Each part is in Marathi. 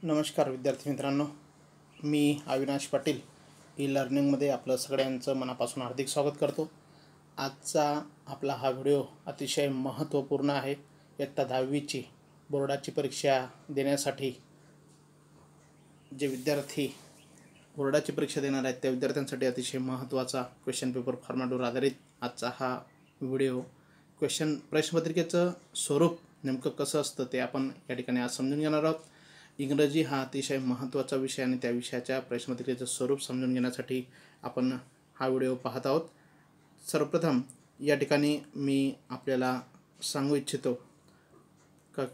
नमस्कार विद्यार्थी मित्रांनो, मी अविनाश पाटील ई लर्निंगमध्ये आपलं सगळ्यांचं मनापासून हार्दिक स्वागत करतो। आजचा आपला हा व्हिडिओ अतिशय महत्त्वपूर्ण आहे। इयत्ता 10वीची बोर्डाची परीक्षा देण्यासाठी जे विद्यार्थी बोर्डाची परीक्षा देणार आहेत त्या विद्यार्थ्यांसाठी अतिशय महत्त्वाचा क्वेश्चन पेपर फॉर्मॅटवर आधारित आजचा हा व्हिडिओ। प्रश्नपत्रिकेचं स्वरूप नेमकं कसं असतं ते आपण या ठिकाणी आज समजून घेणार आहोत। इंग्रजी हा अतिशय महत्त्वाचा विषय आणि त्या विषयाच्या प्रश्नपत्रिकेचं स्वरूप समजून घेण्यासाठी आपण हा व्हिडिओ पाहत आहोत। सर्वप्रथम या ठिकाणी मी आपल्याला सांगू इच्छितो का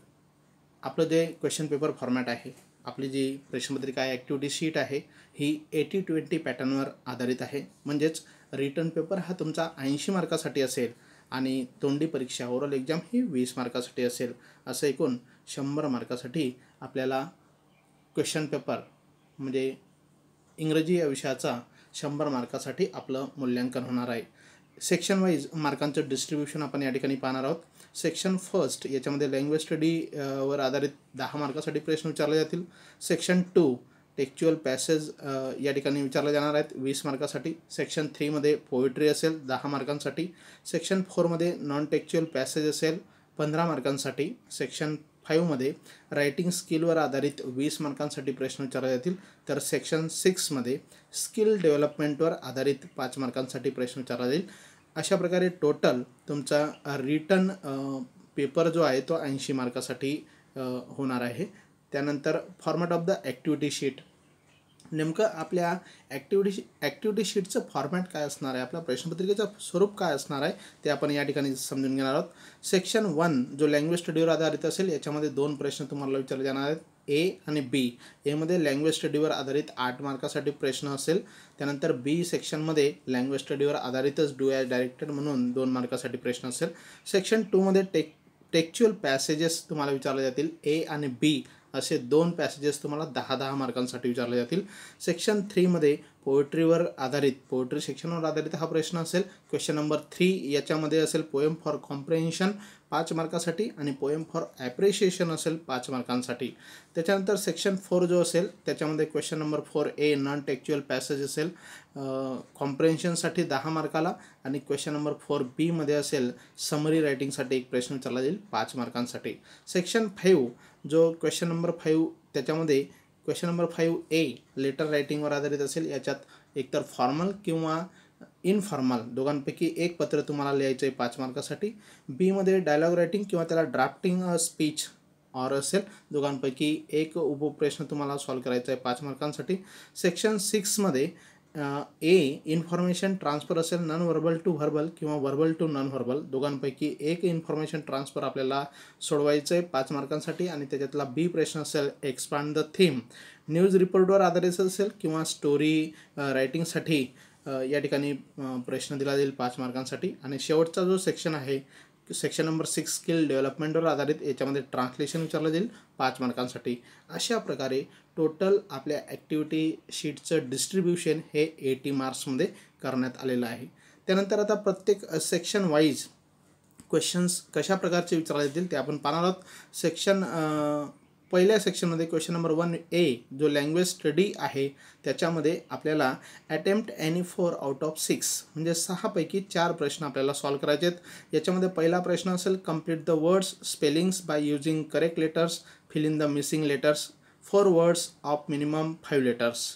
आपलं जे क्वेश्चन पेपर फॉर्मॅट आहे, आपली जी प्रश्नपत्रिका आहे, ॲक्टिव्हिटी शीट आहे, ही 80-20 पॅटर्नवर आधारित आहे। म्हणजेच रिटन पेपर हा तुमचा 80 मार्कासाठी असेल आणि तोंडी परीक्षा ओरल एक्झाम ही 20 मार्कासाठी असेल। असं एकूण 100 मार्कासाठी आपल्याला क्वेश्चन पेपर म्हणजे इंग्रजी या विषयाचा 100 मार्कासाठी आपलं मूल्यांकन होणार आहे। सेक्शन वाईज मार्कांचं डिस्ट्रीब्युशन आपण या ठिकाणी पाहणार आहोत। सेक्शन फर्स्ट याच्यामध्ये लँग्वेज स्टडी वर आधारित 10 मार्कासाठी प्रश्न विचारले जातील। सेक्शन 2 टेक्स्चुअल पॅसेज या ठिकाणी विचारले जाणार आहेत 20 मार्कासाठी। सेक्शन 3 मध्ये पोएट्री असेल 10 मार्कांसाठी। सेक्शन 4 मध्ये नॉन टेक्स्चुअल पॅसेज असेल 15 मार्कांसाठी। सेक्शन 5 मध्ये रायटिंग स्किलवर आधारित 20 मार्कांसाठी प्रश्न विचारले जातील। तर सेक्शन 6 मध्ये स्किल डेव्हलपमेंटवर आधारित 5 मार्कांसाठी प्रश्न विचारला जाईल। अशा प्रकारे टोटल तुमचा रिटन पेपर जो आहे तो 80 मार्कासाठी होणार आहे। त्यानंतर format of the activity sheet, नेमकं आपल्या ॲक्टिव्हिटी शीटचं फॉर्मॅट काय असणार आहे, आपल्या प्रश्नपत्रिकेचं स्वरूप काय असणार आहे ते आपण या ठिकाणी समजून घेणार आहोत। सेक्शन 1 जो लँग्वेज स्टडीवर आधारित असेल याच्यामध्ये 2 प्रश्न तुम्हाला विचारले जाणार आहेत, ए आणि बी। एमध्ये लँग्वेज स्टडीवर आधारित 8 मार्कासाठी प्रश्न असेल। त्यानंतर बी सेक्शनमध्ये लँग्वेज स्टडीवर आधारितच डू ॲज डायरेक्टेड म्हणून 2 मार्कासाठी प्रश्न असेल। सेक्शन 2 मध्ये टेक्स्चुअल पॅसेजेस तुम्हाला विचारले जातील, ए आणि बी असे 2 पॅसेजेस तुम्हाला 10-10 मार्कांसाठी विचारले जातील। सेक्शन 3 मध्ये पोएट्री सेक्शनवर आधारित हा प्रश्न असेल। क्वेश्चन नंबर 3 याच्यामध्ये असेल पोएम फॉर कॉम्प्रेन्शन 5 मार्कासाठी आणि पोएम फॉर ॲप्रिशिएशन असेल 5 मार्कांसाठी। त्याच्यानंतर सेक्शन 4 जो असेल त्याच्यामध्ये question number 4A non textual passage असेल कॉम्प्रेन्शनसाठी 10 मार्काला आणि क्वेश्चन नंबर 4B मध्ये असेल समरी रायटिंगसाठी एक प्रश्न विचारला जाईल 5 मार्कांसाठी। सेक्शन 5 जो क्वेश्चन नंबर 5 त्याच्यामध्ये क्वेश्चन नंबर 5A लेटर रायटिंगवर आधारित असेल। याच्यात एकतर फॉर्मल किंवा इनफॉर्मल दोघांपैकी एक पत्र तुम्हाला लिहायचं आहे 5 मार्कासाठी। बी मध्ये डायलॉग रायटिंग किंवा त्याला ड्राफ्टिंग स्पीच ऑर असेल, दोघांपैकी एक उपप्रश्न तुम्हाला सॉल्व करायचा आहे 5 मार्कांसाठी। सेक्शन 6 मध्ये ए इन्फॉर्मेशन ट्रान्सफर असेल नॉन व्हर्बल टू व्हर्बल किंवा व्हर्बल टू नॉन व्हर्बल, दोघांपैकी एक इन्फॉर्मेशन ट्रान्सफर आपल्याला सोडवायचं आहे 5 मार्कांसाठी। आणि त्याच्यातला बी प्रश्न असेल एक्सपांड द थीम, न्यूज रिपोर्टवर आधारित असेल किंवा स्टोरी रायटिंगसाठी या ठिकाणी प्रश्न दिला जाईल 5 मार्कांसाठी। आणि शेवटचा जो सेक्शन आहे सेक्शन नंबर 6 स्किल डेव्हलपमेंटवर आधारित, याच्यामध्ये ट्रान्सलेशन विचारलं जाईल 5 मार्कांसाठी। अशा प्रकारे टोटल आपल्या ॲक्टिव्हिटी शीटचं डिस्ट्रीब्युशन हे 80 मार्क्समध्ये करण्यात आलेलं आहे। त्यानंतर आता प्रत्येक सेक्शन वाईज क्वेश्चन्स कशा प्रकारचे विचारले जातील ते आपण पाहणार आहोत। पहिल्या सेक्शनमध्ये क्वेश्चन नंबर 1A जो लँग्वेज स्टडी आहे त्याच्यामध्ये आपल्याला अटेम्प्ट एनी 4 आउट ऑफ 6 म्हणजे 6 पैकी 4 प्रश्न आपल्याला सॉल्व करायचे आहेत। याच्यामध्ये पहिला प्रश्न असेल complete the words spellings by using correct letters, fill in the missing letters, 4 words of minimum 5 letters.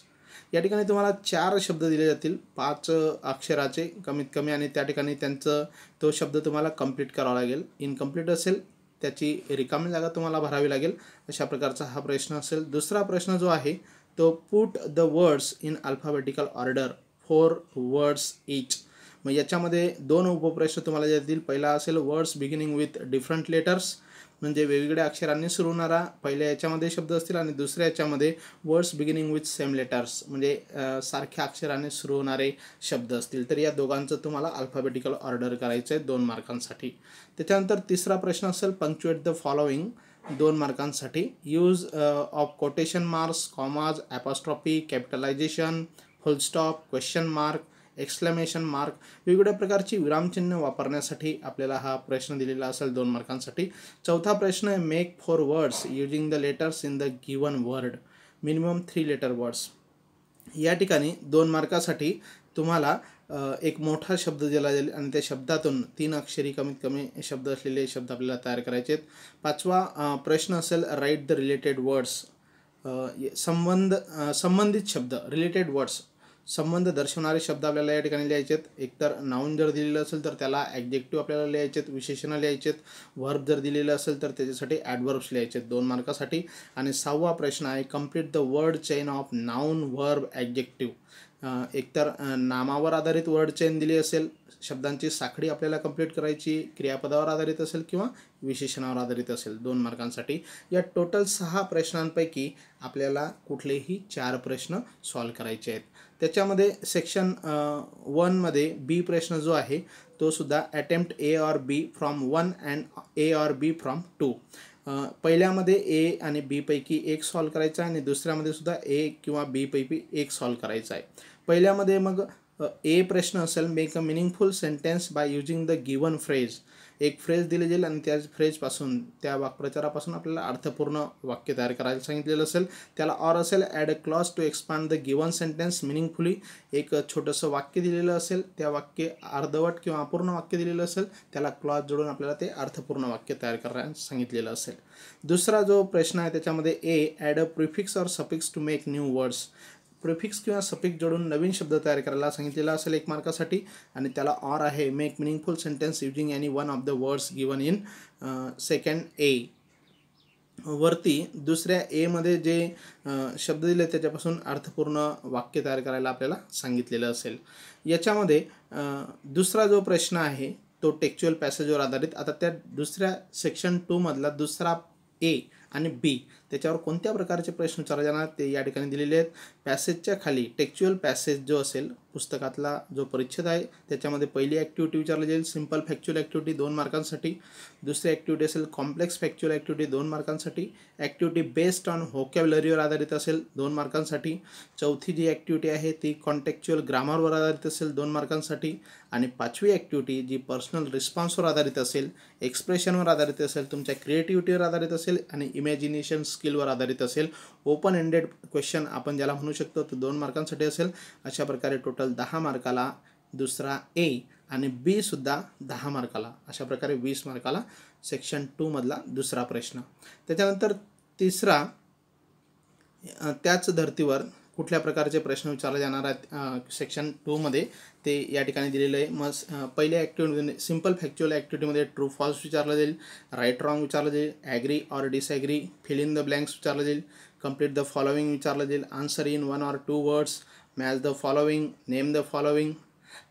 या ठिकाणी तुम्हाला 4 शब्द दिले जातील 5 अक्षराचे कमीत कमी आणि त्या ठिकाणी तो शब्द तुम्हाला कंप्लीट करावा लागेल। इनकम्प्लीट असेल त्याची रिकामी जागा तुम्हाला भरावी लागेल। अशा प्रकारचा हा प्रश्न असेल। दुसरा प्रश्न जो आहे तो put the words in alphabetical order 4 words each. मग याच्यामध्ये 2 उपप्रश्न तुम्हाला देतील। पहिला असेल words beginning with different letters म्हणजे वेगवेगळ्या अक्षरांनी सुरू होणारा पहिल्या याच्यामध्ये शब्द असतील आणि दुसऱ्या याच्यामध्ये words beginning with same letters म्हणजे सारख्या अक्षराने सुरू होणारे शब्द असतील। तर या दोघांचं तुम्हाला अल्फाबेटिकल ऑर्डर करायचं आहे 2 मार्कांसाठी। त्याच्यानंतर तिसरा प्रश्न असेल पंक्च्युएट द फॉलोइंग 2 मार्कांसाठी। Use of quotation marks, commas, apostrophe, capitalization, full stop, question mark exclamation mark, वेगवेगळ्या प्रकारची विरामचिन्ह वापरण्यासाठी आपल्याला हा प्रश्न दिलेला असेल 2 मार्कांसाठी. चौथा प्रश्न आहे make 4 words using the letters in the given word, minimum 3 letter words. या ठिकाणी 2 मार्कासाठी तुम्हाला एक मोठा शब्द दिला जाईल आणि त्या शब्दातून 3 अक्षरी कमीत कमी शब्द असलेले शब्द आपल्याला तयार करायचे आहेत. पाचवा प्रश्न असेल राईट द रिलेटेड वर्ड्स, संबंधित शब्द, रिलेटेड वर्ड्स, संबंध दर्शवणारे शब्द आपल्याला या ठिकाणी लिहायचे आहेत. एकतर नाऊन जर दिलेलं असेल तर त्याला ॲडजेक्टिव्ह आपल्याला लिहायचे आहेत, विशेषणं लिहायचे आहेत. व्हर्ब जर दिलेलं असेल तर त्याच्यासाठी ॲडव्हर्ब्स लिहायचे आहेत 2 मार्कासाठी. आणि 6वा प्रश्न आहे complete the word chain of noun verb adjective. एकतर नामावर आधारित वर्ड चेन दिली असेल, शब्दांची साखळी आपल्याला कंप्लीट करायची, क्रियापदावर आधारित असेल किंवा विशेषणावर आधारित असेल 2 मार्कांसाठी. या टोटल 6 प्रश्नांपैकी आपल्याला कुठलेही 4 प्रश्न सॉल्व करायचे आहेत. त्याच्यामध्ये सेक्शन 1मध्ये बी प्रश्न जो आहे तो सुद्धा attempt A or B from 1 and A or B from 2. पहिल्यामध्ये ए आणि बी पैकी एक सॉल्व करायचा आहे आणि दुसऱ्यामध्ये सुद्धा ए किंवा बी पैकी एक सॉल्व करायचा आहे. पहिल्यामध्ये मग ए प्रश्न असेल make a meaningful sentence by using the given phrase. एक फ्रेज दिली जाईल आणि त्या फ्रेजपासून, त्या वाक्प्रचारापासून आपल्याला अर्थपूर्ण वाक्य तयार करायला सांगितलेलं असेल. त्याला ऑर असेल add a clause to expand the given sentence meaningfully. एक छोटंसं वाक्य दिलेलं असेल, त्या वाक्य अर्धवट किंवा अपूर्ण वाक्य दिलेलं असेल, त्याला क्लॉज जोडून आपल्याला ते अर्थपूर्ण वाक्य तयार करायला सांगितलेलं असेल. दुसरा जो प्रश्न आहे त्याच्यामध्ये A add a prefix or suffix to make new words. Prefix किंवा सफिक्स जोडून नवीन शब्द तयार करायला सांगितलेला असेल 1 मार्कासाठी आणि त्याला ऑर आहे make meaningful sentence using any one of the words given in second ए. वरती दुसऱ्या एमध्ये जे शब्द दिले त्याच्यापासून अर्थपूर्ण वाक्य तयार करायला आपल्याला सांगितलेलं असेल. याच्यामध्ये दुसरा जो प्रश्न आहे तो टेक्च्युअल पॅसेजवर आधारित. आता त्या दुसऱ्या सेक्शन 2मधला दुसरा ए आणि बी त्याच्यावर कोणत्या प्रकारचे प्रश्न विचारले जाणार ते या ठिकाणी दिलेले आहेत. पॅसेजच्या खाली टेक्च्युअल पॅसेज जो असेल, पुस्तकातला जो परिच्छेद आहे त्याच्यामध्ये पहिली ॲक्टिव्हिटी विचारली जाईल सिंपल फॅक्च्युअल ॲक्टिव्हिटी 2 मार्कांसाठी. दुसरी ॲक्टिव्हिटी असेल कॉम्प्लेक्स फॅक्च्युअल ॲक्टिव्हिटी 2 मार्कांसाठी. ॲक्टिव्हिटी बेस्ड ऑन व्होकॅब्युलरीवर आधारित असेल 2 मार्कांसाठी. चौथी जी ॲक्टिव्हिटी आहे ती कॉन्टेक्च्युअल ग्रामरवर आधारित असेल 2 मार्कांसाठी. आणि 5वी ॲक्टिव्हिटी जी पर्सनल रिस्पॉन्सवर आधारित असेल, एक्सप्रेशनवर आधारित असेल, तुमच्या क्रिएटिव्हिटीवर आधारित असेल आणि इमॅजिनेशन स्किलवर आधारित असेल. ओपन एंडेड क्वेश्चन आपण ज्याला म्हणू शकतो तो 2 मार्कांसाठी असेल. अशा प्रकारे टोटल 10 मार्काला दुसरा ए आणि बी सुद्धा 10 मार्काला, अशा प्रकारे 20 मार्काला सेक्शन 2मधला दुसरा प्रश्न. त्याच्यानंतर तिसरा त्याच धर्तीवर कुठल्या प्रकारचे प्रश्न विचारले जाणार आहेत सेक्शन 2मध्ये ते या ठिकाणी दिलेलं आहे. मग पहिल्या ॲक्टिव्हिटीमध्ये सिंपल फॅक्च्युअल ॲक्टिव्हिटीमध्ये ट्रू फॉल्स विचारलं जाईल, राईट रॉंग विचारलं जाईल, agree or disagree, fill in the blanks विचारलं जाईल, कंप्लीट द फॉलोइंग विचारलं जाईल, answer in 1 or 2 words, match the following, name the following.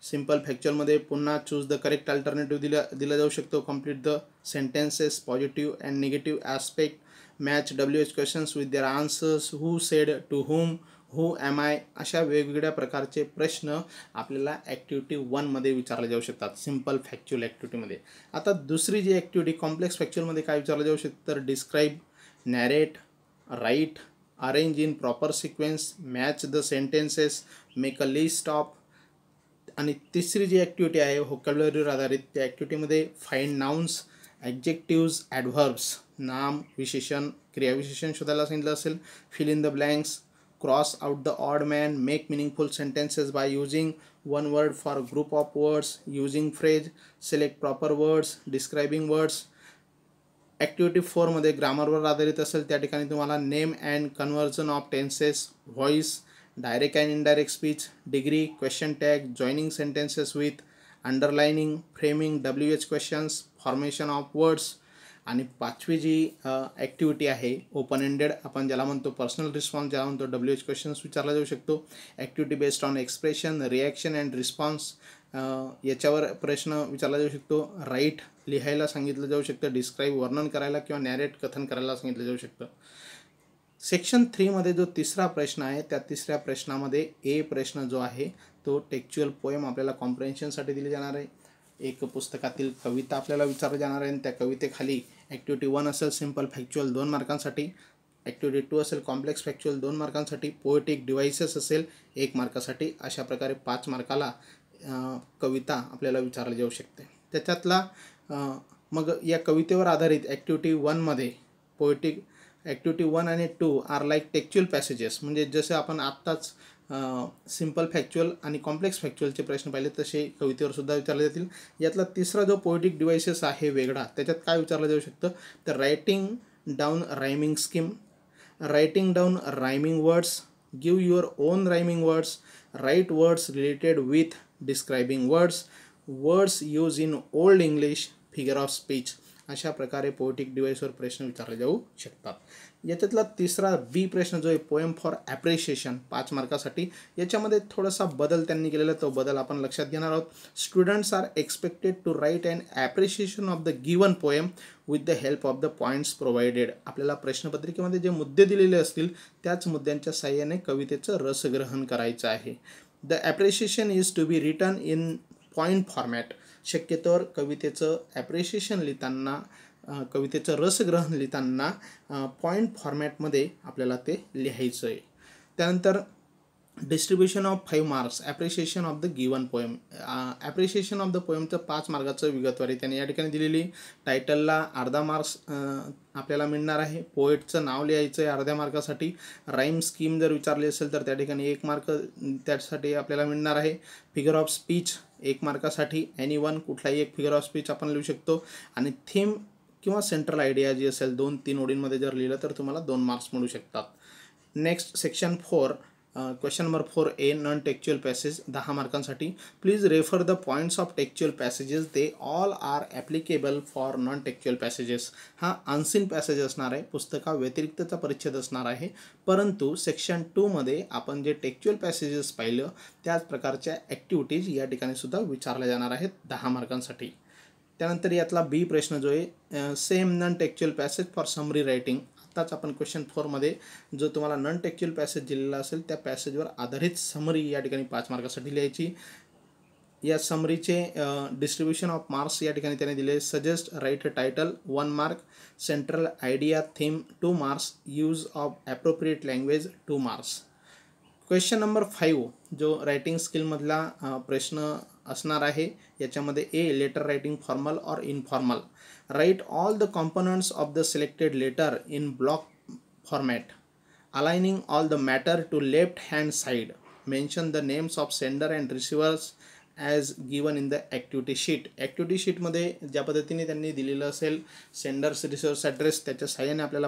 Simple फॅक्च्युअलमध्ये पुन्हा चूज द करेक्ट अल्टरनेटिव्ह दिला जाऊ शकतो. Complete the sentences positive and negative aspect, match WH questions with their answers, who said, to whom, who am I. अशा वेगवेगळ्या प्रकारचे प्रश्न आपल्याला ॲक्टिव्हिटी 1मध्ये विचारले जाऊ शकतात सिंपल फॅक्च्युअल ॲक्टिव्हिटीमध्ये. आता दुसरी जी ॲक्टिव्हिटी कॉम्प्लेक्स फॅक्च्युअलमध्ये काय विचारलं जाऊ शकतं तर describe, narrate, write, arrange in proper sequence, match the sentences, make a list of. आणि तिसरी जी ॲक्टिव्हिटी आहे व्होकॅब्युलरीवर आधारित त्या ॲक्टिव्हिटीमध्ये फाइंड नाउन्स, ॲडजेक्टिव्ज, ॲडव्हर्ब्स, नाम, विशेषण, क्रियाविशेषण शोधायला सांगितलं असेल. Fill in the blanks, cross out the odd man, make meaningful sentences by using 1 word for group of words, using phrase, select proper words, describing words. Activity 4मध्ये ग्रामरवर आधारित असेल त्या ठिकाणी तुम्हाला name and conversion of tenses, voice, direct and indirect speech, degree, question tag, joining sentences with, underlining, framing, WH questions, formation of words. आणि 5वी जी ॲक्टिव्हिटी आहे ओपन एंडेड, आपण ज्याला म्हणतो पर्सनल रिस्पॉन्स, ज्याला म्हणतो WH क्वेश्चन्स विचारला जाऊ शकतो. Activity based on expression, reaction and response, याच्यावर प्रश्न विचारला जाऊ शकतो. राईट लिहायला सांगितलं जाऊ शकतं, डिस्क्राईब वर्णन करायला किंवा नॅरेट कथन करायला सांगितलं जाऊ शकतं. सेक्शन 3मध्ये जो तिसरा प्रश्न आहे त्या तिसऱ्या प्रश्नामध्ये ए प्रश्न जो आहे तो टेक्च्युअल पोएम आपल्याला कॉम्प्रेन्शनसाठी दिली जाणार आहे. एक पुस्तकातील कविता आपल्याला विचारली जाणार आहे आणि त्या कवितेखाली ॲक्टिव्हिटी 1 असेल सिंपल फॅक्च्युअल 2 मार्कांसाठी. ॲक्टिव्हिटी 2 असेल कॉम्प्लेक्स फॅक्च्युअल 2 मार्कांसाठी, पोएटिक डिव्हाइसेस असेल 1 मार्कासाठी. अशा प्रकारे 5 मार्काला कविता आपल्याला विचारली जाऊ शकते. त्याच्यातला मग या कवितेवर आधारित ॲक्टिव्हिटी 1मध्ये पोएटिक ॲक्टिव्हिटी 1 आणि 2 आर लाईक टेक्च्युअल पॅसेजेस, म्हणजे जसं आपण आत्ताच सिम्पल फॅक्च्युअल आणि कॉम्प्लेक्स फॅक्च्युअलचे प्रश्न पाहिले तसे कवितेवर सुद्धा विचारले जातील. यातला तिसरा जो पोएटिक डिव्हाइसेस आहे वेगळा, त्याच्यात काय विचारलं जाऊ शकतं तर writing down rhyming scheme, writing down rhyming words, give your own rhyming words, write words related with describing words, words use in old English, figure of speech. अशा प्रकारे पोएटिक डिव्हाइसवर प्रश्न विचारले जाऊ शकतात. याच्यातला तिसरा बी प्रश्न जो आहे पोएम फॉर ॲप्रिशिएशन 5 मार्कासाठी, याच्यामध्ये थोडासा बदल त्यांनी केलेला, तो बदल आपण लक्षात घेणार आहोत. Students are expected to write and appreciation of the given poem with the help of the points provided. आपल्याला प्रश्नपत्रिकेमध्ये जे मुद्दे दिलेले असतील त्याच मुद्द्यांच्या साहाय्याने कवितेचं रसग्रहण करायचं आहे. The appreciation is to be written in point format. शक्यतोवर कवितेचं ॲप्रिशिएशन लिहिताना, कवितेचं रसग्रहण लिहिताना पॉईंट फॉर्मॅटमध्ये आपल्याला ते लिहायचं आहे. त्यानंतर distribution of 5 marks appreciation of the given poem. Appreciation of the पोएमचं 5 मार्काचं विगतवारी त्यांनी या ठिकाणी दिलेली. टायटलला अर्धा मार्क्स आपल्याला मिळणार आहे. पोएटचं नाव लिहायचं आहे अर्ध्या मार्कासाठी. राईम स्कीम जर विचारली असेल तर त्या ठिकाणी 1 मार्क त्यासाठी आपल्याला मिळणार आहे. Figure of speech 1 मार्कासाठी. एनीवन कुठलाही एक फिगर ऑफ स्पीच आपण लिहू शकतो. आणि थीम किंवा सेंट्रल आयडिया जी असेल 2-3 ओळींमध्ये जर लिहिलं तर तुम्हाला 2 मार्क्स मिळू शकतात. Next section 4 question number 4A non textual passage 10 मार्कांसाठी. Please refer the points of textual passages, they all are applicable for non textual passages. हा अनसीन पॅसेज असणार आहे, पुस्तका व्यतिरिक्तचा परिच्छेद असणार आहे. परंतु सेक्शन 2मध्ये आपण जे टेक्च्युअल पॅसेजेस पाहिलं त्याच प्रकारच्या ॲक्टिव्हिटीज या ठिकाणी सुद्धा विचारल्या जाणार आहेत 10 मार्कांसाठी. त्यानंतर यातला बी प्रश्न जो आहे same non textual passage for summary writing. आत्ताच आपण क्वेश्चन 4मध्ये जो तुम्हाला नॉन टेक्च्युअल पॅसेज दिलेला असेल त्या पॅसेजवर आधारित समरी या ठिकाणी 5 मार्कासाठी लिहायची. या समरीचे डिस्ट्रीब्युशन ऑफ मार्क्स या ठिकाणी त्याने दिले. Suggest write a title 1 mark, central idea theme 2 marks, use of appropriate language 2 marks. Question number 5 जो रायटिंग स्किलमधला प्रश्न असणार आहे. याच्यामध्ये a letter writing formal or informal. Write all the components of the selected letter in block format, aligning all the matter to left hand side. Mention the names of sender and receivers as given in the activity sheet. Activity शीटमध्ये ज्या पद्धतीने त्यांनी दिलेलं असेल सेंडर्स रिसिव्हर्स ॲड्रेस त्याच्या साहाय्याने आपल्याला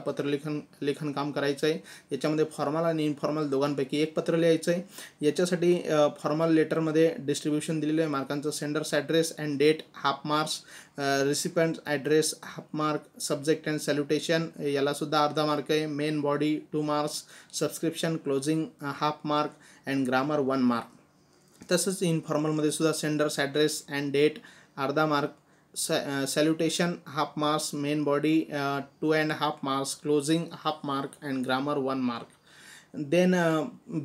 लेखन काम करायचं आहे. याच्यामध्ये फॉर्मल आणि इनफॉर्मल दोघांपैकी एक पत्र लिहायचं आहे. याच्यासाठी फॉर्मल लेटरमध्ये डिस्ट्रीब्युशन दिलेलं आहे मार्कांचं. Sender's address and date half marks, recipient address half mark, subject and salutation यालासुद्धा अर्धा मार्क आहे. Main body 2 marks, subscription closing half mark and grammar 1 mark. तसंच इनफॉर्मलमध्ये सुद्धा सेंडर्स ॲड्रेस अँड डेट अर्धा mark, salutation half marks, main body 2.5 marks, closing half mark and grammar 1 mark. Then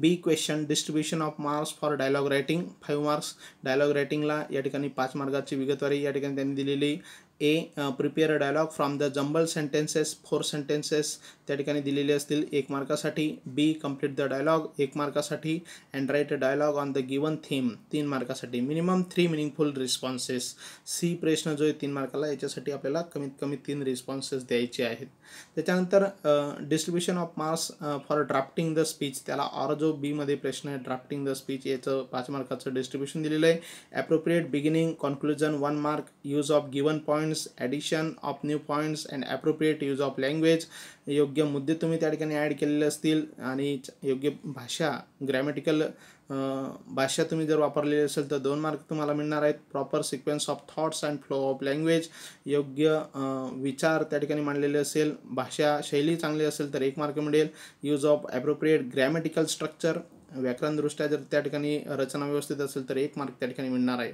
B question distribution of marks for dialogue writing 5 marks. Dialogue रायटिंगला या ठिकाणी 5 मार्काची विगतवारी या ठिकाणी त्यांनी दिलेली. A prepare a dialogue from the jumble sentences 4 sentences त्या ठिकाणी दिलेले असतील 1 मार्कासाठी. बी कम्प्लीट द डायलॉग 1 मार्कासाठी. And write a dialogue on the given theme 3 मार्कासाठी. Minimum 3 meaningful responses. सी प्रश्न जो आहे 3 मार्काला, याच्यासाठी आपल्याला कमीत कमी 3 रिस्पॉन्सेस द्यायचे आहेत. त्याच्यानंतर distribution of marks for drafting the speech, त्याला ऑर जो बीमध्ये प्रश्न आहे ड्राफ्टिंग द स्पीच याचं 5 मार्काचं डिस्ट्रीब्युशन दिलेलं आहे. Appropriate beginning conclusion 1 mark, use of given points, addition of new points and appropriate use of language. योग्य मुद्दे तुम्ही त्या ठिकाणी ॲड केलेले असतील आणि योग्य भाषा ग्रॅमॅटिकल भाषा तुम्ही जर वापरलेली असेल तर 2 मार्क तुम्हाला मिळणार आहेत. Proper sequence of thoughts and flow of language, योग्य विचार त्या ठिकाणी मांडलेले असेल, भाषा शैली चांगली असेल तर 1 मार्क मिळेल. Use of appropriate grammatical structure, व्याकरणदृष्ट्या जर त्या ठिकाणी रचना व्यवस्थित असेल तर 1 मार्क त्या ठिकाणी मिळणार आहे.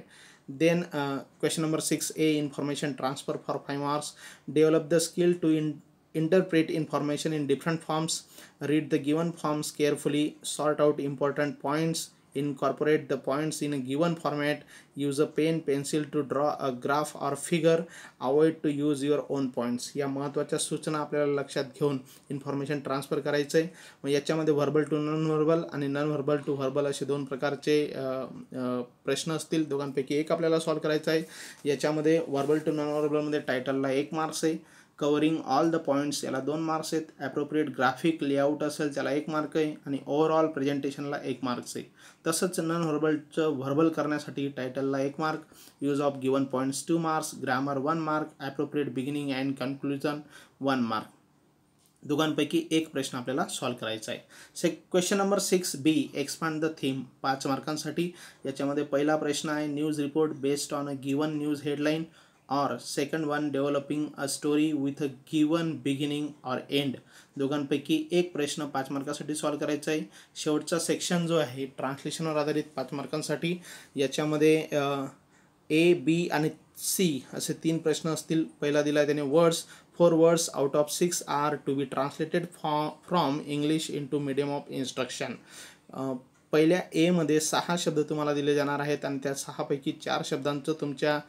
Then question number 6A information transfer for 5 marks. Develop the skill to interpret information in different forms. Read the given forms carefully. Sort out important points incorporate the points in a given format, use a pen pencil to draw a graph or figure, avoid to use your own points. या महत्त्वाच्या सूचना आपल्याला लक्षात घेऊन इन्फॉर्मेशन ट्रान्सफर करायचं आहे. मग याच्यामध्ये व्हर्बल टू नॉन व्हर्बल आणि नॉन व्हर्बल टू व्हर्बल असे दोन प्रकारचे प्रश्न असतील. दोघांपैकी एक आपल्याला सॉल्व्ह करायचा आहे. याच्यामध्ये व्हर्बल टू नॉन व्हर्बलमध्ये टायटलला 1 मार्क्स आहे, कवरिंग ऑल द पॉईंट्स याला 2 मार्क्स आहेत, ॲप्रोप्रिएट ग्राफिक लेआउट असेल त्याला 1 मार्क आहे आणि ओव्हरऑल प्रेझेंटेशनला 1 मार्क्स आहे. तसंच नॉन व्हर्बलचं व्हर्बल करण्यासाठी टायटलला 1 mark, use of given points 2 marks, grammar 1 mark, appropriate beginning and conclusion 1 mark. दोघांपैकी एक प्रश्न आपल्याला सॉल्व्ह करायचा आहे. Question number 6B, expand the theme, 5 मार्कांसाठी. याच्यामध्ये पहिला प्रश्न आहे news report based on a given news headline, और second one developing a story with a given beginning और एंड. दोघांपैकी एक प्रश्न 5 मार्कासाठी सॉल्व्ह करायचा आहे. शेवटचा सेक्शन जो आहे ट्रान्सलेशनवर आधारित 5 मार्कांसाठी. याच्यामध्ये A, B आणि C असे 3 प्रश्न असतील. पहिला दिला आहे त्याने words, 4 words out of 6 are to be translated from English into medium of instruction. पहिल्या A मध्ये 6 शब्द तुम्हाला दिले जाणार आहेत आणि त्या 6 पैकी 4 शब्दांचं तुमच्या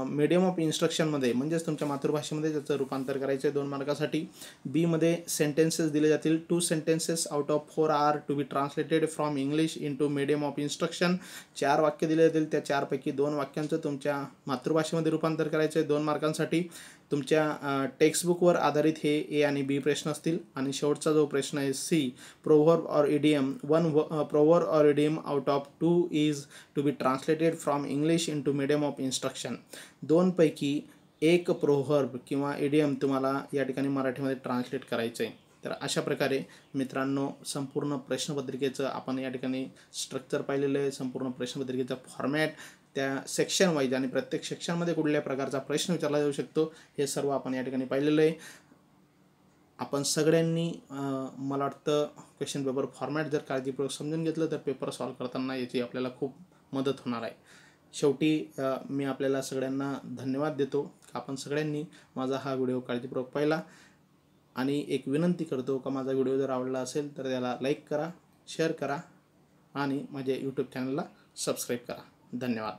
मीडियम ऑफ इन्स्ट्रक्शनमध्ये म्हणजेच तुमच्या मातृभाषेमध्ये त्याचं रूपांतर करायचं आहे 2 मार्कासाठी. बी मध्ये सेंटेन्सेस दिले जातील. 2 sentences out of 4 are to be translated from English into medium of instruction. 4 वाक्य दिले जातील. त्या 4 पैकी 2 वाक्यांचं तुमच्या मातृभाषेमध्ये रूपांतर करायचं आहे 2 मार्कांसाठी. तुमच्या टेक्स्टबुकवर आधारित हे ए आणि बी प्रश्न असतील. आणि शेवटचा जो प्रश्न आहे C, proverb or idiom, 1 proverb or idiom out of 2 is to be translated from English into medium of instruction. 2 पैकी एक प्रोव्हर्ब किंवा इडियम तुम्हाला या ठिकाणी मराठीमध्ये ट्रान्सलेट करायचं आहे. तर अशा प्रकारे मित्रांनो संपूर्ण प्रश्नपत्रिकेचं आपण या ठिकाणी स्ट्रक्चर पाहिलेलं आहे. संपूर्ण प्रश्नपत्रिकेचा फॉर्मॅट, त्या सेक्शन वाईज आणि प्रत्येक सेक्शनमध्ये कुठल्या प्रकारचा प्रश्न विचारला जाऊ शकतो हे सर्व आपण या ठिकाणी पाहिलेलं आहे. आपण सगळ्यांनी मला वाटतं क्वेश्चन पेपर फॉर्मॅट जर काळजीपूर्वक समजून घेतलं तर पेपर सॉल्व्ह करताना याची आपल्याला खूप मदत होणार आहे. शेवटी मी आपल्याला सगळ्यांना धन्यवाद देतो की आपण सगळ्यांनी माझा हा व्हिडिओ काळजीपूर्वक पाहिला. आणि एक विनंती करतो का माझा व्हिडिओ जर आवडला असेल तर त्याला लाईक करा, शेअर करा आणि माझ्या यूट्यूब चॅनलला सबस्क्राईब करा. धन्यवाद.